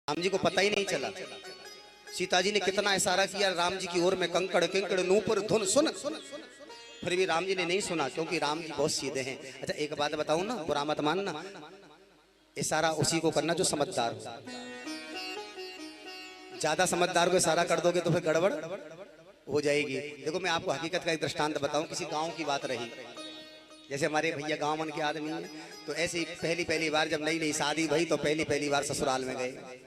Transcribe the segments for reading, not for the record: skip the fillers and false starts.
राम जी को पता ही नहीं चला। सीता जी ने कितना इशारा किया राम जी की ओर में, कंकड़ किंकड़ नूपुर धुन सुन, फिर भी राम जी ने नहीं सुना, क्योंकि राम जी बहुत सीधे हैं। अच्छा एक बात बताऊं ना, बुरा मत मानना, इशारा उसी को करना जो समझदार हो। ज्यादा समझदार को इशारा कर दोगे तो फिर गड़बड़ हो जाएगी। देखो मैं आपको हकीकत का एक दृष्टांत बताऊं, किसी गांव की बात रही। जैसे हमारे भैया गांव मन के आदमी हैं, तो ऐसे ही पहली बार जब नई नई शादी भई तो पहली बार ससुराल में गए।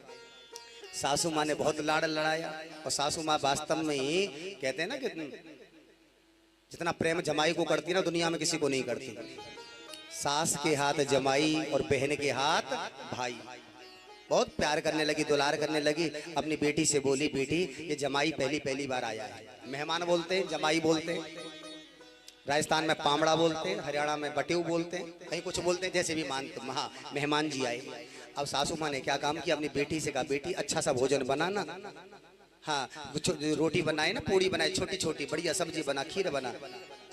सासू माँ ने बहुत लाड़ लड़ाया, और सासू माँ वास्तव में ही कहते हैं ना कि जितना प्रेम जमाई को करती है ना, दुनिया में किसी को नहीं करती। सास के हाथ जमाई और बहन के हाथ भाई। बहुत प्यार करने लगी, दुलार करने लगी। अपनी बेटी से बोली, बेटी ये जमाई पहली बार आया है। मेहमान बोलते हैं, जमाई बोलते हैं, राजस्थान में पामड़ा बोलते हैं, हरियाणा में बटेऊ बोलते हैं, कहीं कुछ बोलते हैं, जैसे भी मानते। हाँ मेहमान जी आए। अब सासू माँ ने क्या काम किया, अपनी बेटी से कहा, बेटी अच्छा सा भोजन बनाना। हाँ रोटी बनाए ना, पूड़ी बनाए छोटी छोटी, बढ़िया सब्जी बना, खीर बना।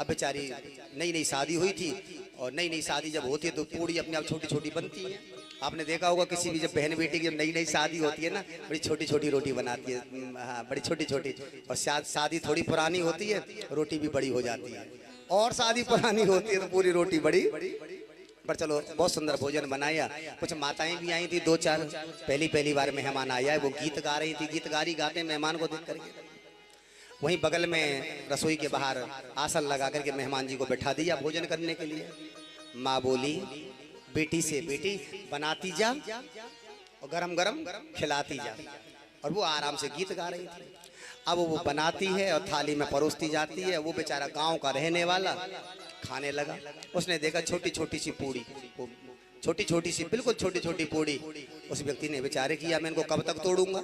अब बेचारी नई नई शादी हुई थी, और नई नई शादी जब होती है तो पूड़ी अपने आप छोटी छोटी बनती है। आपने देखा होगा किसी भी जब बहन बेटी की जब नई नई शादी होती है ना, बड़ी छोटी छोटी रोटी बनाती है। हाँ बड़ी छोटी छोटी। और शादी थोड़ी पुरानी होती है, रोटी भी बड़ी हो जाती है। और शादी पुरानी होती है तो पूरी रोटी बड़ी। पर चलो बहुत सुंदर भोजन बनाया। कुछ माताएं भी आई थी, दो चार। पहली बार मेहमान आया है, वो गीत गा रही थी। गीत गाते मेहमान को देख करके वहीं बगल में रसोई के बाहर आसन लगा करके मेहमान जी को बैठा दिया भोजन करने के लिए। माँ बोली बेटी से, बेटी बनाती जा और गरम गरम खिलाती जा। और वो आराम से गीत गा रही थी। अब वो बनाती है और थाली में परोसती जाती है। वो बेचारा गांव का रहने वाला खाने लगा। उसने देखा छोटी छोटी सी पूड़ी, छोटी छोटी सी, बिल्कुल छोटी छोटी पूड़ी। उस व्यक्ति ने बेचारे किया, मैं इनको कब तक तोड़ूंगा,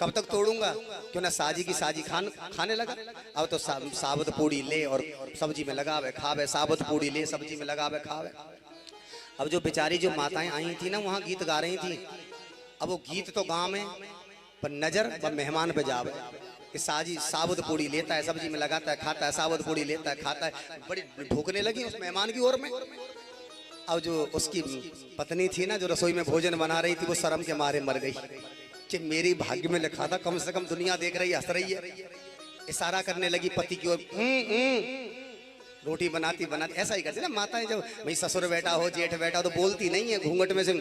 कब तक तोड़ूंगा, क्यों ना साजी की साजी खाने लगा। अब तो साबुत पूड़ी ले और सब्जी में लगावे खावे, साबुत पूड़ी ले सब्जी में लगावे खावे। अब जो बेचारी जो माताएं आई थी ना, वहां गीत गा रही थी। अब वो गीत तो गाँव में, पर नजर वह मेहमान पे जावे कि साजी साबुत पूड़ी लेता है, सब्जी में लगाता है, खाता है, साबुत पूड़ी लेता है, खाता है। बड़ी भूखने लगी उस मेहमान की ओर में। अब जो उसकी पत्नी थी ना, जो रसोई में भोजन बना रही थी, वो शर्म के मारे मर गई कि मेरी भाग्य में लिखा था, कम से कम दुनिया देख रही है, हंस रही है। इशारा करने लगी पति की ओर। रोटी बनाती ऐसा ही करती ना माताएं, जब भाई ससुर बैठा हो, जेठ बैठा हो, तो बोलती नहीं है, घूंघट में से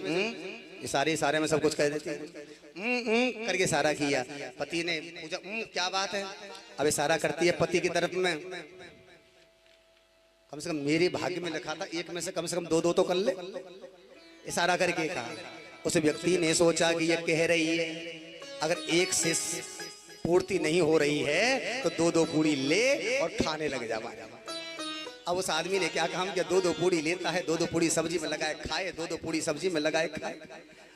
इशारे में सब कुछ कह देती है। करके इशारा किया। पति ने पूछा क्या बात है। अब इशारा करती है पति की तरफ में, कम से कम मेरे भाग्य में लिखा था, एक में से कम दो तो कर ले। इशारा करके कहा। उस व्यक्ति ने सोचा कि ये कह रही है अगर एक से पूर्ति नहीं हो रही है तो दो पूरी ले और खाने लग जा। अब उस आदमी ने क्या काम किया, दो पूड़ी लेता है, दो पूड़ी सब्जी में लगाए खाए, दो पूड़ी सब्जी में लगाए खाए।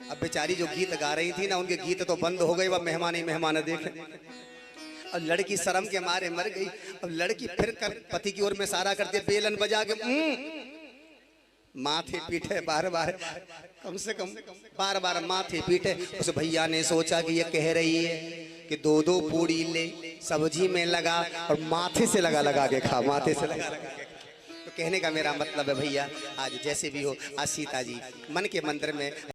अब बेचारी जो गीत गा रही थी ना, उनके गीत तो बंद हो गए, वह मेहमान ही मेहमान देखे। और लड़की शर्म के मारे मर गई। अब लड़की फिर कर पति की ओर में इशारा करती है, बेलन बजा के माथे पीटे बार बार, कम से कम बार माथे पीटे। उस भैया ने सोचा कि ये कह रही है कि दो पूड़ी ले सब्जी में लगा और माथे से लगा के खा, माथे से लगा के। तो कहने का मेरा मतलब है भैया, आज जैसे भी हो, आज सीता जी मन के मंदिर में